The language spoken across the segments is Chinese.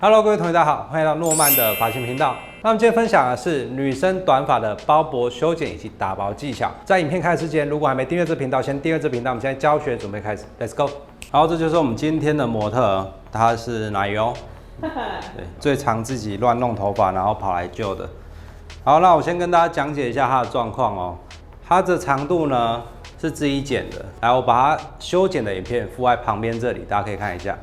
Hello， 各位同学，大家好，欢迎来到诺曼的发型频道。那我们今天分享的是女生短发的包脖修剪以及打薄技巧。在影片开始之前，如果还没订阅这频道，先订阅这频道。我们现在教学准备开始 ，Let's go。好，这就是我们今天的模特，她是奶油，对，最常自己乱弄头发，然后跑来救的。好，那我先跟大家讲解一下她的状况哦。她的长度呢是自己剪的，来，我把它修剪的影片附在旁边这里，大家可以看一下。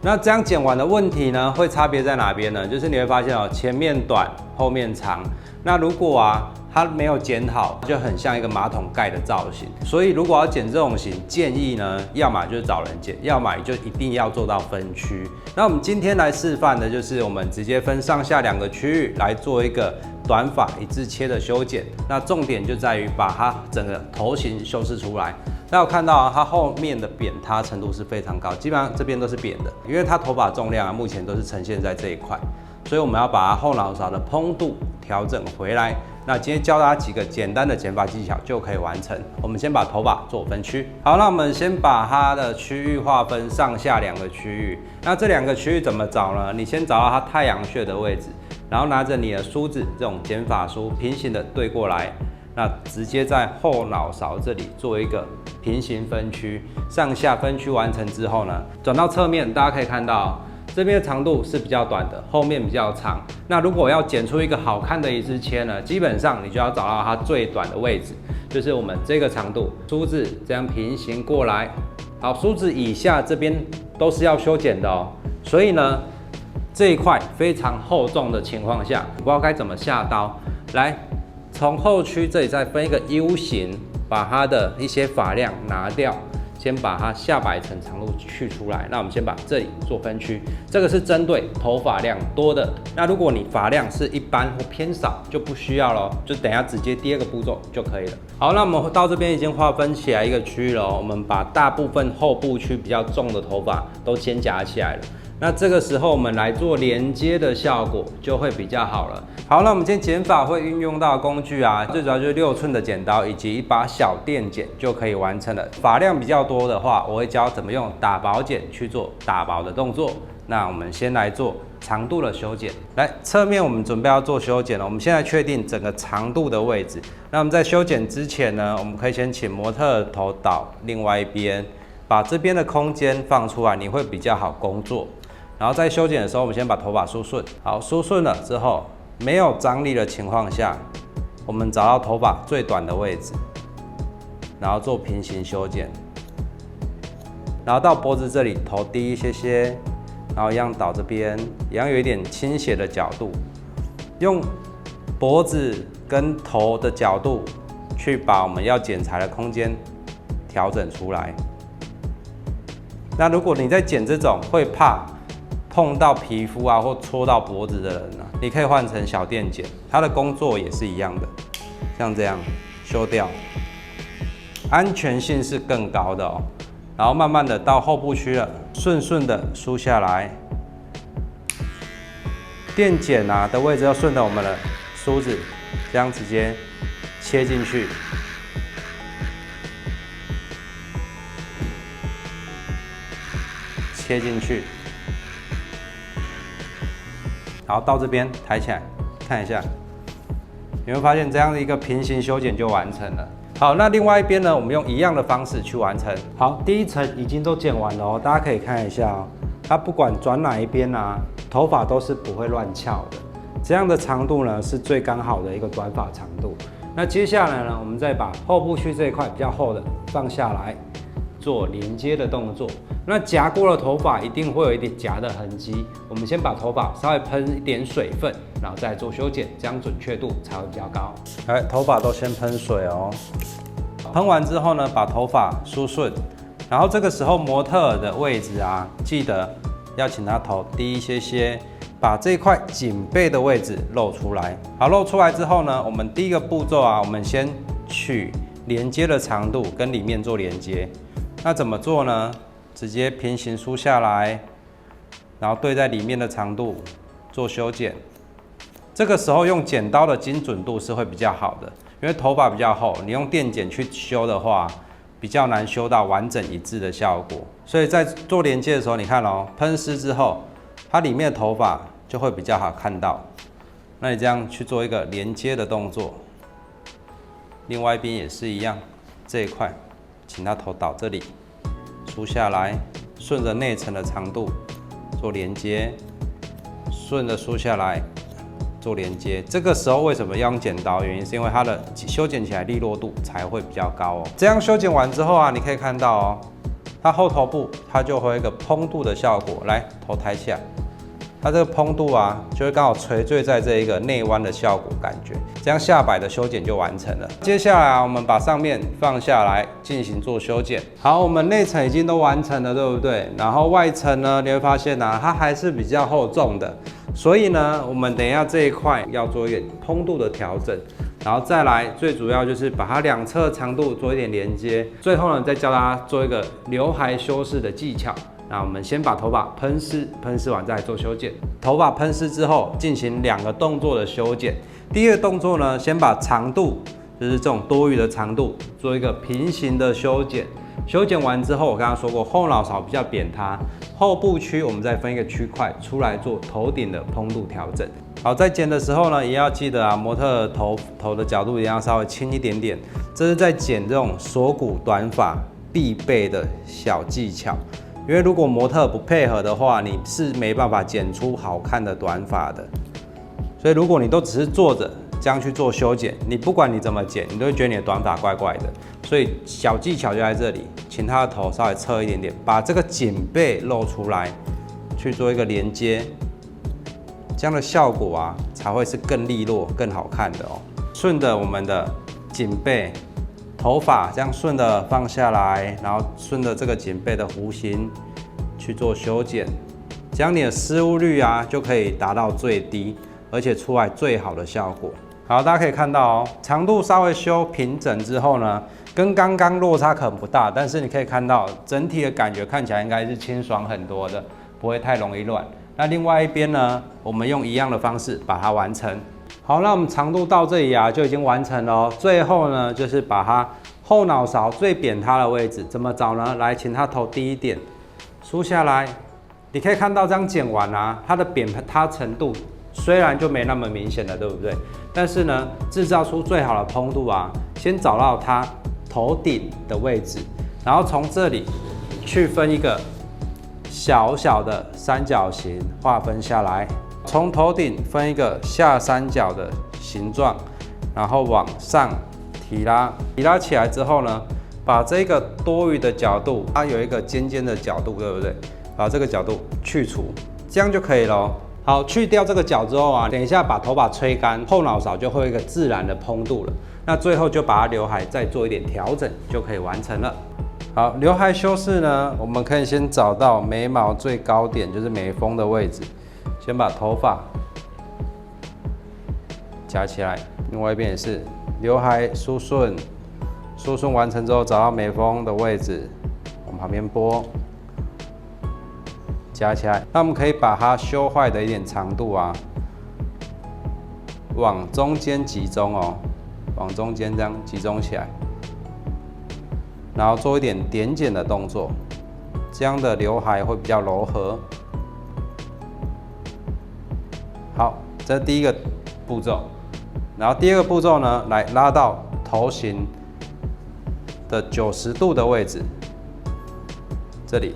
那这样剪完的问题呢，会差别在哪边呢？就是你会发现哦，前面短，后面长。那如果它没有剪好，就很像一个马桶盖的造型。所以如果要剪这种型，建议呢，要么就是找人剪，要么就一定要做到分区。那我们今天来示范的就是我们直接分上下2个区域来做一个短发一字切的修剪。那重点就在于把它整个头型修饰出来。大家有看到它后面的扁塌程度是非常高，基本上这边都是扁的，因为它头发重量目前都是呈现在这一块，所以我们要把它后脑勺的蓬度调整回来。那今天教大家几个简单的剪发技巧就可以完成。我们先把头发做分区。好，那我们先把它的区域划分上下2个区域。那这2个区域怎么找呢？你先找到它太阳穴的位置，然后拿着你的梳子，这种剪发梳平行的对过来。那直接在后脑勺这里做一个平行分区，上下分区完成之后呢，转到侧面，大家可以看到这边的长度是比较短的，后面比较长。那如果要剪出一个好看的一字切呢，基本上你就要找到它最短的位置，就是我们这个长度，梳子这样平行过来。好，梳子以下这边都是要修剪的哦，所以呢，这一块非常厚重的情况下，不知道该怎么下刀，来。从后区这里再分一个 U 型，把它的一些发量拿掉，先把它下摆层长度去出来。那我们先把这里做分区，这个是针对头发量多的。那如果你发量是一般或偏少，就不需要咯，就等一下直接第2个步骤就可以了。好，那我们到这边已经划分起来一个区域了哦，我们把大部分后部区比较重的头发都先夹起来了。那这个时候我们来做连接的效果就会比较好了。好，那我们今天剪发会运用到的工具最主要就是6寸的剪刀以及一把小电剪就可以完成了。发量比较多的话，我会教怎么用打薄剪去做打薄的动作。那我们先来做长度的修剪。来，侧面我们准备要做修剪了，我们现在确定整个长度的位置。那我们在修剪之前呢，我们可以先请模特的头倒另外一边，把这边的空间放出来，你会比较好工作。然后在修剪的时候，我们先把头发梳顺。好，梳顺了之后，没有张力的情况下，我们找到头发最短的位置，然后做平行修剪。然后到脖子这里，头低一些些，然后一样倒这边，一样有一点倾斜的角度，用脖子跟头的角度去把我们要剪裁的空间调整出来。那如果你在剪这种会怕碰到皮肤或戳到脖子的人你可以换成小电剪，它的工作也是一样的，像这样修掉，安全性是更高的哦。然后慢慢的到后部区了，顺顺的梳下来，电剪的位置要顺着我们的梳子，这样直接切进去。切进去。好，到这边抬起来看一下，你会发现这样的一个平行修剪就完成了。好，那另外一边呢，我们用一样的方式去完成。好，第1层已经都剪完了哦，大家可以看一下哦，它不管转哪一边头发都是不会乱翘的。这样的长度呢是最刚好的一个短发长度。那接下来呢，我们再把后部区这一块比较厚的放下来，做连接的动作。那夹过了头发一定会有一点夹的痕迹，我们先把头发稍微喷一点水分，然后再做修剪，这样准确度才会比较高。来，头发都先喷水哦。喷完之后呢，把头发梳顺，然后这个时候模特儿的位置记得要请他头低一些些，把这一块颈背的位置露出来。好，露出来之后呢，我们第1个步骤我们先取连接的长度跟里面做连接。那怎么做呢？直接平行梳下来，然后对在里面的长度做修剪。这个时候用剪刀的精准度是会比较好的，因为头发比较厚，你用电剪去修的话，比较难修到完整一致的效果。所以在做连接的时候，你看喷湿之后，它里面的头发就会比较好看到。那你这样去做一个连接的动作，另外一边也是一样，这一块，请它头倒这里，梳下来，顺着内层的长度做连接，顺着梳下来做连接。这个时候为什么要用剪刀？原因是因为它的修剪起来利落度才会比较高哦。这样修剪完之后啊，你可以看到哦，它后头部它就会有一个蓬度的效果。来，头抬起来。它这个蓬度啊，就会刚好垂坠在这一个内弯的效果感觉，这样下摆的修剪就完成了。接下来啊，我们把上面放下来进行做修剪。好，我们内层已经都完成了，对不对？然后外层呢，你会发现啊，它还是比较厚重的，所以呢，我们等一下这一块要做一点蓬度的调整，然后再来最主要就是把它两侧长度做一点连接，最后呢，再教大家做一个刘海修饰的技巧。那我们先把头发喷湿，喷湿完再来做修剪。头发喷湿之后，进行2个动作的修剪。第一个动作呢，先把长度，就是这种多余的长度，做一个平行的修剪。修剪完之后，我刚刚说过，后脑勺比较扁塌，后部区我们再分一个区块出来做头顶的蓬度调整。好，在剪的时候呢，也要记得啊，模特头的角度一定要稍微轻一点点，这是在剪这种锁骨短发必备的小技巧。因为如果模特不配合的话，你是没办法剪出好看的短发的。所以如果你都只是坐着这样去做修剪，你不管你怎么剪，你都会觉得你的短发怪怪的。所以小技巧就在这里，请他的头稍微侧一点点，把这个颈背露出来，去做一个连接，这样的效果啊才会是更利落、更好看的哦。顺着我们的颈背。头发这样顺的放下来，然后顺着这个颈背的弧形去做修剪，这样你的失误率啊就可以达到最低，而且出来最好的效果。好，大家可以看到哦，长度稍微修平整之后呢，跟刚刚落差可能不大，但是你可以看到整体的感觉看起来应该是清爽很多的，不会太容易乱。那另外一边呢，我们用一样的方式把它完成。好，那我们长度到这里啊就已经完成了哦。最后呢，就是把它后脑勺最扁塌的位置怎么找呢？来，请它头低一点，梳下来。你可以看到这样剪完啊，它的扁塌程度虽然就没那么明显了，对不对？但是呢，制造出最好的蓬度啊，先找到它头顶的位置，然后从这里去分一个小小的三角形划分下来。从头顶分一个下三角的形状，然后往上提拉，提拉起来之后呢，把这个多余的角度，它有一个尖尖的角度，对不对？把这个角度去除，这样就可以了。好，去掉这个角之后啊，等一下把头发吹干，后脑勺就会有一个自然的蓬度了。那最后就把它刘海再做一点调整，就可以完成了。好，刘海修饰呢，我们可以先找到眉毛最高点，就是眉峰的位置。先把头发夹起来，另外一边也是刘海梳顺，梳顺完成之后，找到眉峰的位置，往旁边拨，夹起来。那我们可以把它修坏的一点长度啊，往中间集中哦，往中间这样集中起来，然后做一点点剪的动作，这样的刘海会比较柔和。好，这是第一个步骤，然后第二个步骤呢，来拉到头型的90度的位置，这里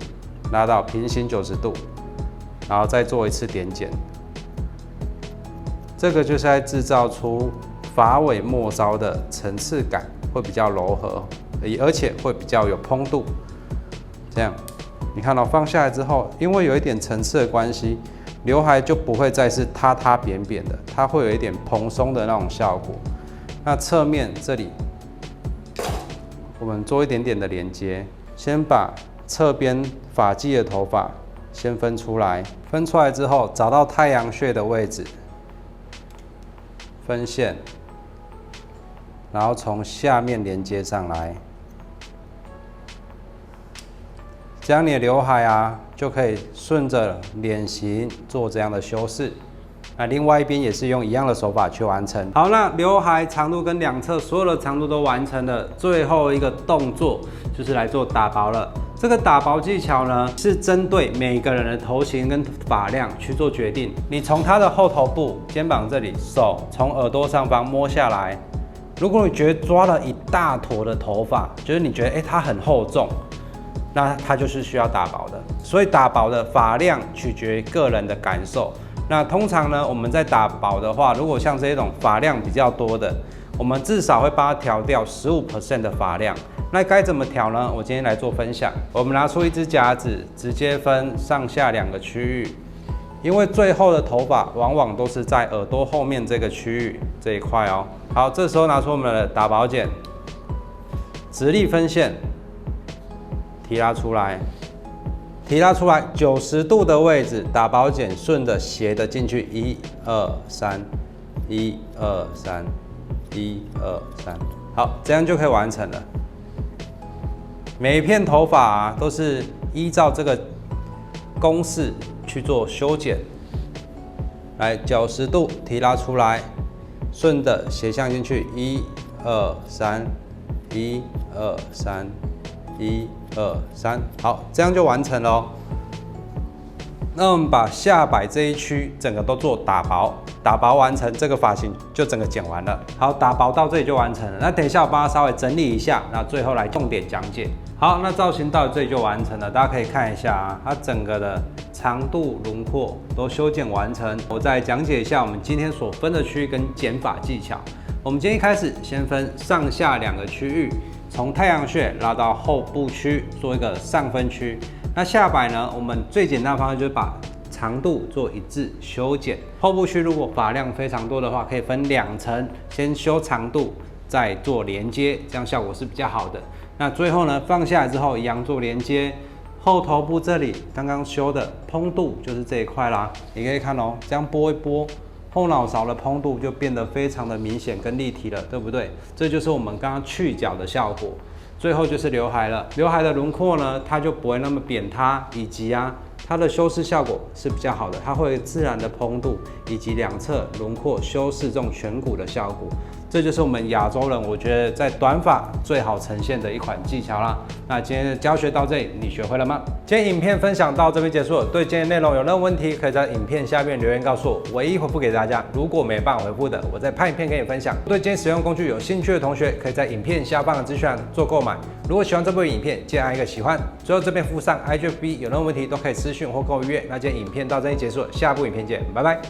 拉到平行90度，然后再做一次点剪。这个就是在制造出发尾末梢的层次感，会比较柔和，而且会比较有蓬度。这样，你看到放下来之后，因为有一点层次的关系。刘海就不会再是塌塌扁扁的，它会有一点蓬松的那种效果。那侧面这里，我们做一点点的连接，先把侧边发髻的头发先分出来，分出来之后，找到太阳穴的位置，分线，然后从下面连接上来，这样你的刘海啊。就可以顺着脸型做这样的修饰。那另外一边也是用一样的手法去完成。好，那刘海长度跟两侧所有的长度都完成了，最后一个动作就是来做打薄了。这个打薄技巧呢，是针对每个人的头型跟发量去做决定。你从他的后头部、肩膀这里，手从耳朵上方摸下来。如果你觉得抓了一大坨的头发，就是你觉得它很厚重，那它就是需要打薄的。所以打薄的发量取决于个人的感受。那通常呢，我们在打薄的话，如果像这种发量比较多的，我们至少会帮它调掉15% 的发量。那该怎么调呢？我今天来做分享。我们拿出一支夹子，直接分上下2个区域，因为最后的头发往往都是在耳朵后面这个区域这一块哦。好，这时候拿出我们的打薄剪，直立分线，提拉出来，提拉出来90度的位置，打薄剪顺着斜的进去，1、2、3，1、2、3，1、2、3，好，这样就可以完成了。每一片头发啊，都是依照这个公式去做修剪。来，90度提拉出来，顺着斜向进去，1、2、3，1、2、3，1、2、3，好，这样就完成了哦。那我们把下摆这一区整个都做打薄，打薄完成，这个发型就整个剪完了。好，打薄到这里就完成了。那等一下我帮它稍微整理一下，那最后来重点讲解。好，那造型到这里就完成了，大家可以看一下啊，它整个的长度、轮廓都修剪完成。我再讲解一下我们今天所分的区域跟剪发技巧。我们今天一开始先分上下2个区域，从太阳穴拉到后部区做一个上分区。那下摆呢，我们最简单的方式就是把长度做一致修剪。后部区如果发量非常多的话，可以分2层，先修长度，再做连接，这样效果是比较好的。那最后呢，放下来之后一样做连接。后头部这里刚刚修的蓬度就是这一块啦，你可以看哦，这样拨一拨，后脑勺的蓬度就变得非常的明显跟立体了，对不对？这就是我们刚刚去角的效果。最后就是刘海了，刘海的轮廓呢，它就不会那么扁塌，以及它的修饰效果是比较好的，它会自然的蓬度，以及2侧轮廓修饰这种颧骨的效果。这就是我们亚洲人，我觉得在短发最好呈现的一款技巧啦。那今天的教学到这里，你学会了吗？今天影片分享到这边结束了。对今天内容有任何问题，可以在影片下面留言告诉我，唯一回复给大家。如果没办法回复的，我再拍影片给你分享。对今天使用工具有兴趣的同学，可以在影片下方的资讯栏做购买。如果喜欢这部影片，记得按一个喜欢。最后这边附上 IGFB，有任何问题都可以私讯或跟我约。那今天影片到这里结束了，下部影片见，拜拜。